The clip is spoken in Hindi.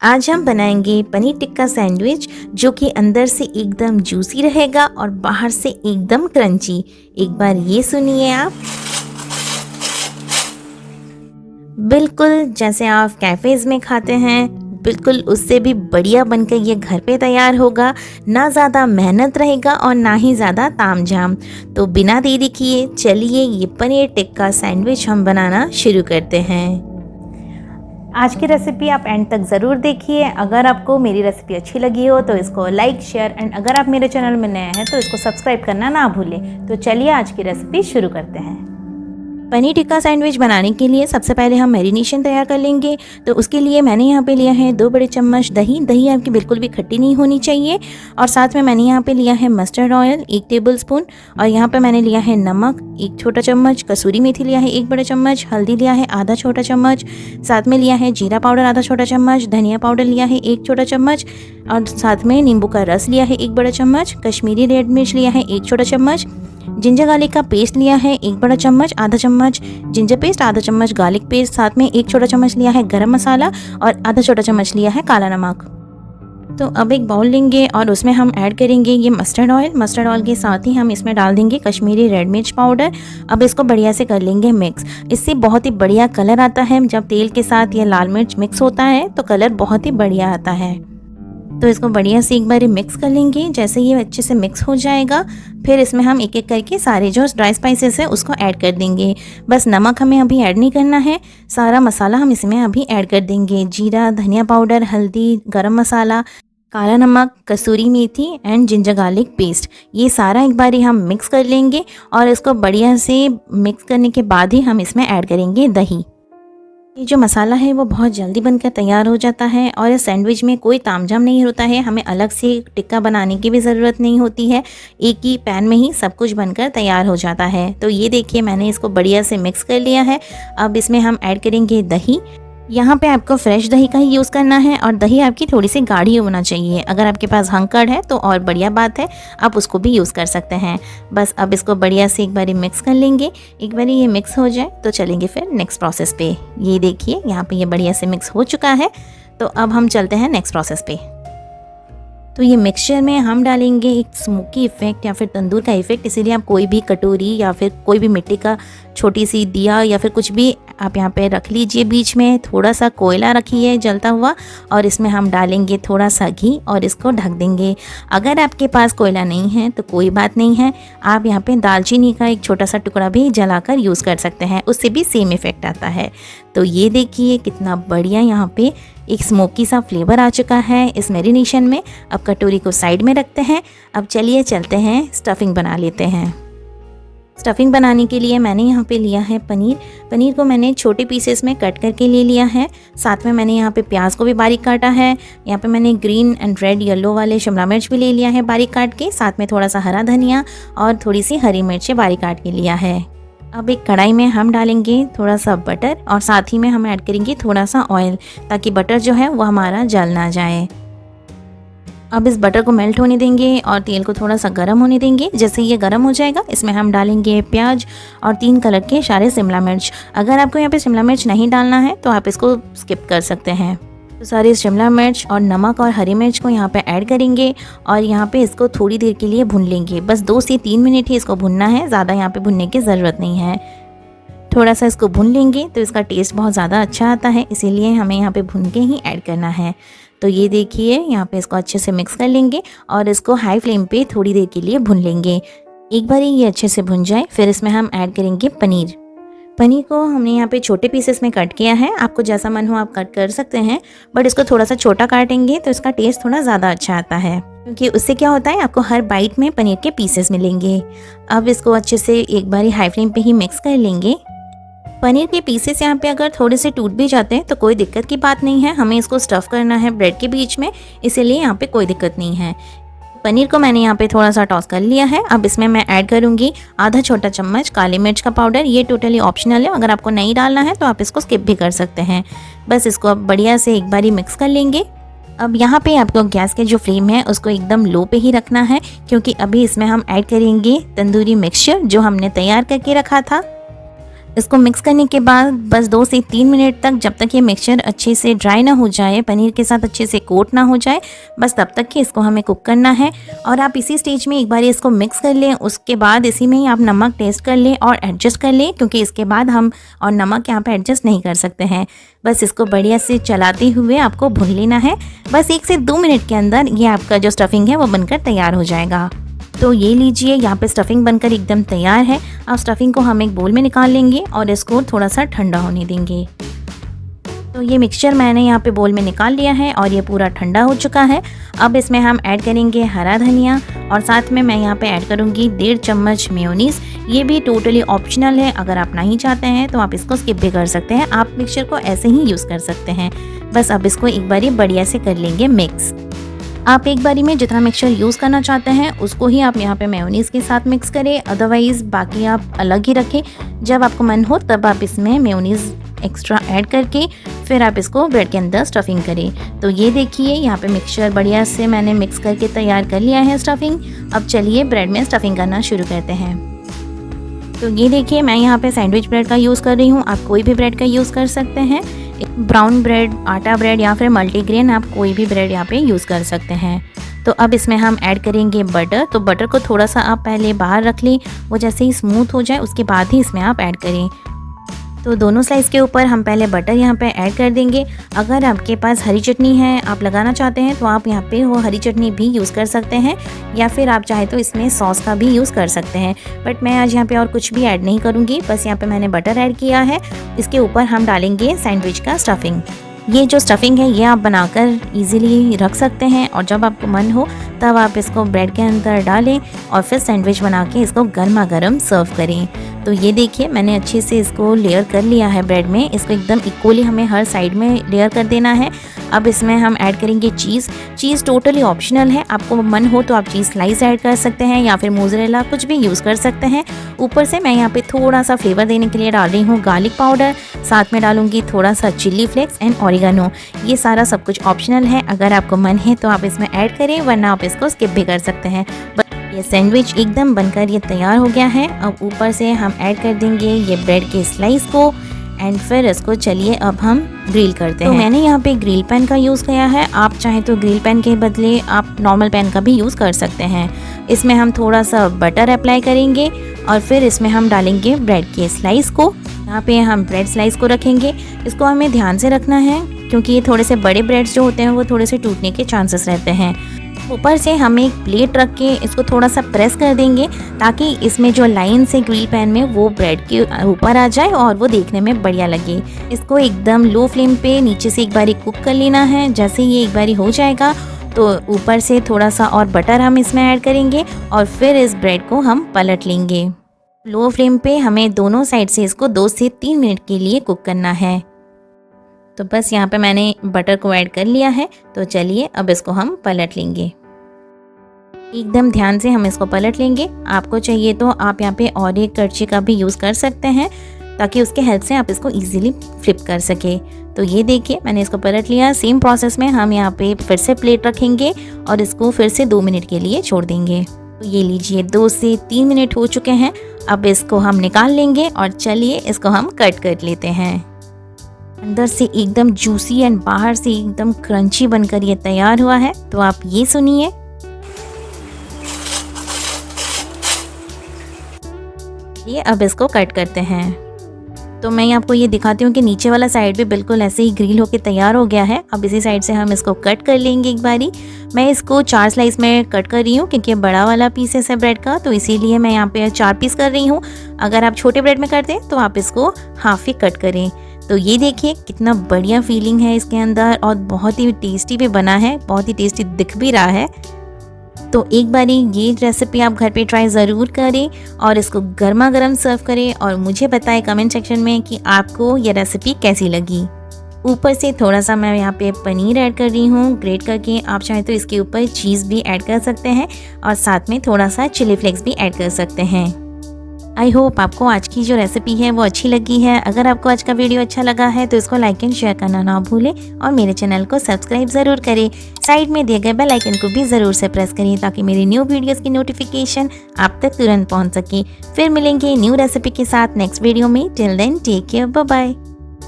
आज हम बनाएंगे पनीर टिक्का सैंडविच जो कि अंदर से एकदम जूसी रहेगा और बाहर से एकदम क्रंची। एक बार ये सुनिए आप। बिल्कुल जैसे आप कैफ़ेज़ में खाते हैं, बिल्कुल उससे भी बढ़िया बनकर ये घर पे तैयार होगा। ना ज़्यादा मेहनत रहेगा और ना ही ज़्यादा तामझाम। तो बिना देरी किए चलिए ये पनीर टिक्का सैंडविच हम बनाना शुरू करते हैं। आज की रेसिपी आप एंड तक ज़रूर देखिए। अगर आपको मेरी रेसिपी अच्छी लगी हो तो इसको लाइक शेयर एंड अगर आप मेरे चैनल में नए हैं तो इसको सब्सक्राइब करना ना भूलें। तो चलिए आज की रेसिपी शुरू करते हैं। पनीर टिक्का सैंडविच बनाने के लिए सबसे पहले हम मैरिनेशन तैयार कर लेंगे। तो उसके लिए मैंने यहाँ पे लिया है 2 बड़े चम्मच दही। दही आपकी बिल्कुल भी खट्टी नहीं होनी चाहिए। और साथ में मैंने यहाँ पे लिया है मस्टर्ड ऑयल 1 टेबलस्पून। और यहाँ पे मैंने लिया है नमक 1 छोटा चम्मच, कसूरी मेथी लिया है 1 बड़ा चम्मच, हल्दी लिया है आधा छोटा चम्मच, साथ में लिया है जीरा पाउडर आधा छोटा चम्मच, धनिया पाउडर लिया है 1 छोटा चम्मच और साथ में नींबू का रस लिया है 1 बड़ा चम्मच, कश्मीरी रेड मिर्च लिया है 1 छोटा चम्मच, जिंजर गार्लिक का पेस्ट लिया है 1 बड़ा चम्मच, आधा चम्मच जिंजर पेस्ट, आधा चम्मच गार्लिक पेस्ट, साथ में 1 छोटा चम्मच लिया है गरम मसाला और आधा छोटा चम्मच लिया है काला नमक। तो अब एक बाउल लेंगे और उसमें हम ऐड करेंगे ये मस्टर्ड ऑयल। मस्टर्ड ऑयल के साथ ही हम इसमें डाल देंगे कश्मीरी रेड मिर्च पाउडर। अब इसको बढ़िया से कर लेंगे मिक्स। इससे बहुत ही बढ़िया कलर आता है। जब तेल के साथ ये लाल मिर्च मिक्स होता है तो कलर बहुत ही बढ़िया आता है। तो इसको बढ़िया से एक बार मिक्स कर लेंगे। जैसे ये अच्छे से मिक्स हो जाएगा फिर इसमें हम एक एक करके सारे जो ड्राई स्पाइसेस है उसको ऐड कर देंगे। बस नमक हमें अभी ऐड नहीं करना है, सारा मसाला हम इसमें अभी ऐड कर देंगे। जीरा, धनिया पाउडर, हल्दी, गरम मसाला, काला नमक, कसूरी मेथी एंड जिंजर गार्लिक पेस्ट, ये सारा एक बार हम मिक्स कर लेंगे। और इसको बढ़िया से मिक्स करने के बाद ही हम इसमें ऐड करेंगे दही। ये जो मसाला है वो बहुत जल्दी बनकर तैयार हो जाता है और इस सैंडविच में कोई तामझाम नहीं होता है। हमें अलग से टिक्का बनाने की भी ज़रूरत नहीं होती है। एक ही पैन में ही सब कुछ बनकर तैयार हो जाता है। तो ये देखिए मैंने इसको बढ़िया से मिक्स कर लिया है। अब इसमें हम ऐड करेंगे दही। यहाँ पे आपको फ्रेश दही का ही यूज़ करना है और दही आपकी थोड़ी सी गाढ़ी होना चाहिए। अगर आपके पास हंकड़ है तो और बढ़िया बात है, आप उसको भी यूज़ कर सकते हैं। बस अब इसको बढ़िया से एक बारी मिक्स कर लेंगे। एक बारी ये मिक्स हो जाए तो चलेंगे फिर नेक्स्ट प्रोसेस पे। ये देखिए यहाँ पे ये बढ़िया से मिक्स हो चुका है। तो अब हम चलते हैं नेक्स्ट प्रोसेस पे। तो ये मिक्सचर में हम डालेंगे एक स्मोकी इफ़ेक्ट या फिर तंदूर का इफ़ेक्ट। इसीलिए आप कोई भी कटोरी या फिर कोई भी मिट्टी का छोटी सी दिया या फिर कुछ भी आप यहाँ पे रख लीजिए। बीच में थोड़ा सा कोयला रखिए जलता हुआ और इसमें हम डालेंगे थोड़ा सा घी और इसको ढक देंगे। अगर आपके पास कोयला नहीं है तो कोई बात नहीं है, आप यहाँ पे दालचीनी का एक छोटा सा टुकड़ा भी जलाकर यूज़ कर सकते हैं, उससे भी सेम इफ़ेक्ट आता है। तो ये देखिए कितना बढ़िया यहाँ पे एक स्मोकी सा फ्लेवर आ चुका है इस मैरिनेशन में। अब कटोरी को साइड में रखते हैं। अब चलिए चलते हैं स्टफिंग बना लेते हैं। स्टफिंग बनाने के लिए मैंने यहाँ पे लिया है पनीर। पनीर को मैंने छोटे पीसेस में कट करके ले लिया है। साथ में मैंने यहाँ पे प्याज को भी बारीक काटा है। यहाँ पे मैंने ग्रीन एंड रेड येलो वाले शिमला मिर्च भी ले लिया है बारीक काट के। साथ में थोड़ा सा हरा धनिया और थोड़ी सी हरी मिर्चें बारीक काट के लिया है। अब एक कढ़ाई में हम डालेंगे थोड़ा सा बटर और साथ ही में हम ऐड करेंगे थोड़ा सा ऑयल, ताकि बटर जो है वो हमारा जल ना जाए। अब इस बटर को मेल्ट होने देंगे और तेल को थोड़ा सा गर्म होने देंगे। जैसे ये गर्म हो जाएगा इसमें हम डालेंगे प्याज और 3 कलर के सारे शिमला मिर्च। अगर आपको यहाँ पे शिमला मिर्च नहीं डालना है तो आप इसको स्किप कर सकते हैं। तो सारे शिमला मिर्च और नमक और हरी मिर्च को यहाँ पे ऐड करेंगे और यहाँ पे इसको थोड़ी देर के लिए भून लेंगे। बस 2 से 3 मिनट ही इसको भुनना है, ज़्यादा यहाँ पे भुनने की ज़रूरत नहीं है। थोड़ा सा इसको भून लेंगे तो इसका टेस्ट बहुत ज़्यादा अच्छा आता है, इसीलिए हमें यहाँ पे भून के ही ऐड करना है। तो ये देखिए यहाँ पे इसको अच्छे से मिक्स कर लेंगे और इसको हाई फ्लेम पे थोड़ी देर के लिए भून लेंगे। एक बार ये अच्छे से भुन जाए फिर इसमें हम ऐड करेंगे पनीर। पनीर को हमने यहाँ पे छोटे पीसेस में कट किया है। आपको जैसा मन हो आप कट कर सकते हैं, बट इसको थोड़ा सा छोटा काटेंगे तो इसका टेस्ट थोड़ा ज़्यादा अच्छा आता है, क्योंकि उससे क्या होता है आपको हर बाइट में पनीर के पीसेस मिलेंगे। अब इसको अच्छे से एक बार हाई फ्लेम पे ही मिक्स कर लेंगे। पनीर के पीसेस यहाँ पे अगर थोड़े से टूट भी जाते हैं तो कोई दिक्कत की बात नहीं है। हमें इसको स्टफ़ करना है ब्रेड के बीच में, इसीलिए यहाँ पे कोई दिक्कत नहीं है। पनीर को मैंने यहाँ पे थोड़ा सा टॉस कर लिया है। अब इसमें मैं ऐड करूँगी आधा छोटा चम्मच काली मिर्च का पाउडर। ये टोटली ऑप्शनल है, अगर आपको नहीं डालना है तो आप इसको स्किप भी कर सकते हैं। बस इसको अब बढ़िया से एक बारी मिक्स कर लेंगे। अब यहाँ पे आपको गैस के जो फ्लेम है उसको एकदम लो पे ही रखना है, क्योंकि अभी इसमें हम ऐड करेंगे तंदूरी मिक्सचर जो हमने तैयार करके रखा था। इसको मिक्स करने के बाद बस 2 से 3 मिनट तक, जब तक ये मिक्सचर अच्छे से ड्राई ना हो जाए, पनीर के साथ अच्छे से कोट ना हो जाए, बस तब तक कि इसको हमें कुक करना है। और आप इसी स्टेज में एक बार इसको मिक्स कर लें, उसके बाद इसी में ही आप नमक टेस्ट कर लें और एडजस्ट कर लें, क्योंकि इसके बाद हम और नमक यहाँ पे एडजस्ट नहीं कर सकते हैं। बस इसको बढ़िया से चलाते हुए आपको भून लेना है। बस 1 से 2 मिनट के अंदर ये आपका जो स्टफिंग है वो बनकर तैयार हो जाएगा। तो ये लीजिए, यहाँ पे स्टफिंग बनकर एकदम तैयार है। अब स्टफिंग को हम एक बोल में निकाल लेंगे और इसको थोड़ा सा ठंडा होने देंगे। तो ये मिक्सचर मैंने यहाँ पे बोल में निकाल लिया है और ये पूरा ठंडा हो चुका है। अब इसमें हम ऐड करेंगे हरा धनिया और साथ में मैं यहाँ पे ऐड करूँगी 1.5 चम्मच मेयोनीज़। ये भी टोटली ऑप्शनल है, अगर आप नहीं चाहते हैं तो आप इसको स्किप भी कर सकते हैं। आप मिक्सचर को ऐसे ही यूज़ कर सकते हैं। बस अब इसको एक बारी बढ़िया से कर लेंगे मिक्स। आप एक बारी में जितना मिक्सचर यूज़ करना चाहते हैं उसको ही आप यहाँ पे मेयोनीज़ के साथ मिक्स करें, अदरवाइज़ बाकी आप अलग ही रखें। जब आपको मन हो तब आप इसमें मेयोनीज़ एक्स्ट्रा ऐड करके फिर आप इसको ब्रेड के अंदर स्टफिंग करें। तो ये देखिए, यहाँ पे मिक्सचर बढ़िया से मैंने मिक्स करके तैयार कर लिया है स्टफिंग। अब चलिए ब्रेड में स्टफिंग करना शुरू करते हैं। तो ये देखिए, मैं यहाँ पे सैंडविच ब्रेड का यूज़ कर रही हूँ। आप कोई भी ब्रेड का यूज़ कर सकते हैं, ब्राउन ब्रेड, आटा ब्रेड या फिर मल्टीग्रेन, आप कोई भी ब्रेड यहाँ पे यूज़ कर सकते हैं। तो अब इसमें हम ऐड करेंगे बटर। तो बटर को थोड़ा सा आप पहले बाहर रख लें, वो जैसे ही स्मूथ हो जाए उसके बाद ही इसमें आप ऐड करें। तो दोनों स्लाइस के ऊपर हम पहले बटर यहाँ पे ऐड कर देंगे। अगर आपके पास हरी चटनी है, आप लगाना चाहते हैं, तो आप यहाँ पे वो हरी चटनी भी यूज़ कर सकते हैं, या फिर आप चाहे तो इसमें सॉस का भी यूज़ कर सकते हैं। बट मैं आज यहाँ पे और कुछ भी ऐड नहीं करूँगी, बस यहाँ पे मैंने बटर ऐड किया है। इसके ऊपर हम डालेंगे सैंडविच का स्टफिंग। ये जो स्टफिंग है ये आप बनाकर इजीली रख सकते हैं और जब आपको मन हो तब आप इसको ब्रेड के अंदर डालें और फिर सैंडविच बना के इसको गर्मा गर्म सर्व करें। तो ये देखिए, मैंने अच्छे से इसको लेयर कर लिया है ब्रेड में। इसको एकदम इक्वली हमें हर साइड में लेयर कर देना है। अब इसमें हम ऐड करेंगे चीज़। चीज़ टोटली ऑप्शनल है, आपको मन हो तो आप चीज़ स्लाइस ऐड कर सकते हैं या फिर मोज़रेला कुछ भी यूज़ कर सकते हैं। ऊपर से मैं यहाँ पे थोड़ा सा फ्लेवर देने के लिए डाल रही हूँ गार्लिक पाउडर, साथ में डालूंगी थोड़ा सा चिल्ली फ्लेक्स एंड ऑरिगेनो। ये सारा सब कुछ ऑप्शनल है, अगर आपको मन है तो आप इसमें ऐड करें, वरना आप इसको स्किप भी कर सकते हैं। ये सैंडविच एकदम बनकर ये तैयार हो गया है। अब ऊपर से हम ऐड कर देंगे ये ब्रेड के स्लाइस को एंड फिर इसको चलिए अब हम ग्रिल करते हैं। तो मैंने यहाँ पे ग्रिल पैन का यूज़ किया है, आप चाहे तो ग्रिल पैन के बदले आप नॉर्मल पैन का भी यूज़ कर सकते हैं। इसमें हम थोड़ा सा बटर अप्लाई करेंगे और फिर इसमें हम डालेंगे ब्रेड के स्लाइस को। यहाँ पे हम ब्रेड स्लाइस को रखेंगे। इसको हमें ध्यान से रखना है क्योंकि ये थोड़े से बड़े ब्रेड्स जो होते हैं वो थोड़े से टूटने के चांसेस रहते हैं। ऊपर से हम एक प्लेट रख के इसको थोड़ा सा प्रेस कर देंगे ताकि इसमें जो लाइन से ग्रिल पैन में वो ब्रेड के ऊपर आ जाए और वो देखने में बढ़िया लगे। इसको एकदम लो फ्लेम पे नीचे से एक बारी कुक कर लेना है। जैसे ये एक बारी हो जाएगा तो ऊपर से थोड़ा सा और बटर हम इसमें ऐड करेंगे और फिर इस ब्रेड को हम पलट लेंगे। लो फ्लेम पे हमें दोनों साइड से इसको 2 से 3 मिनट के लिए कुक करना है। तो बस यहाँ पे मैंने बटर को ऐड कर लिया है। तो चलिए अब इसको हम पलट लेंगे। एकदम ध्यान से हम इसको पलट लेंगे। आपको चाहिए तो आप यहाँ पे और एक करछी का भी यूज़ कर सकते हैं ताकि उसके हेल्प से आप इसको इजीली फ्लिप कर सके। तो ये देखिए, मैंने इसको पलट लिया। सेम प्रोसेस में हम यहाँ पे फिर से प्लेट रखेंगे और इसको फिर से 2 मिनट के लिए छोड़ देंगे। तो ये लीजिए, 2 से 3 मिनट हो चुके हैं। अब इसको हम निकाल लेंगे और चलिए इसको हम कट कर लेते हैं। अंदर से एकदम जूसी एंड बाहर से एकदम क्रंची बनकर ये तैयार हुआ है। तो आप ये सुनिए, ये अब इसको कट करते हैं। तो मैं आपको ये दिखाती हूँ कि नीचे वाला साइड भी बिल्कुल ऐसे ही ग्रिल होके तैयार हो गया है। अब इसी साइड से हम इसको कट कर लेंगे एक बारी। मैं इसको 4 स्लाइस में कट कर रही हूँ क्योंकि ये बड़ा वाला पीसेस है ब्रेड का, तो इसीलिए मैं यहाँ पे 4 पीस कर रही हूँ। अगर आप छोटे ब्रेड में करते हैं तो आप इसको हाफ ही कट करें। तो ये देखिए कितना बढ़िया फीलिंग है इसके अंदर और बहुत ही टेस्टी भी बना है, बहुत ही टेस्टी दिख भी रहा है। तो एक बारी ये रेसिपी आप घर पे ट्राई ज़रूर करें और इसको गर्मा गर्म सर्व करें और मुझे बताएं कमेंट सेक्शन में कि आपको ये रेसिपी कैसी लगी। ऊपर से थोड़ा सा मैं यहाँ पे पनीर ऐड कर रही हूँ ग्रेट करके। आप चाहे तो इसके ऊपर चीज़ भी ऐड कर सकते हैं और साथ में थोड़ा सा चिली फ्लेक्स भी ऐड कर सकते हैं। आई होप आपको आज की जो रेसिपी है वो अच्छी लगी है। अगर आपको आज का वीडियो अच्छा लगा है तो इसको लाइक एंड शेयर करना ना भूलें और मेरे चैनल को सब्सक्राइब ज़रूर करें। साइड में दिए गए बेल आइकन को भी ज़रूर से प्रेस करें ताकि मेरी न्यू वीडियोस की नोटिफिकेशन आप तक तुरंत पहुंच सके। फिर मिलेंगे न्यू रेसिपी के साथ नेक्स्ट वीडियो में। Till then take care, bye bye.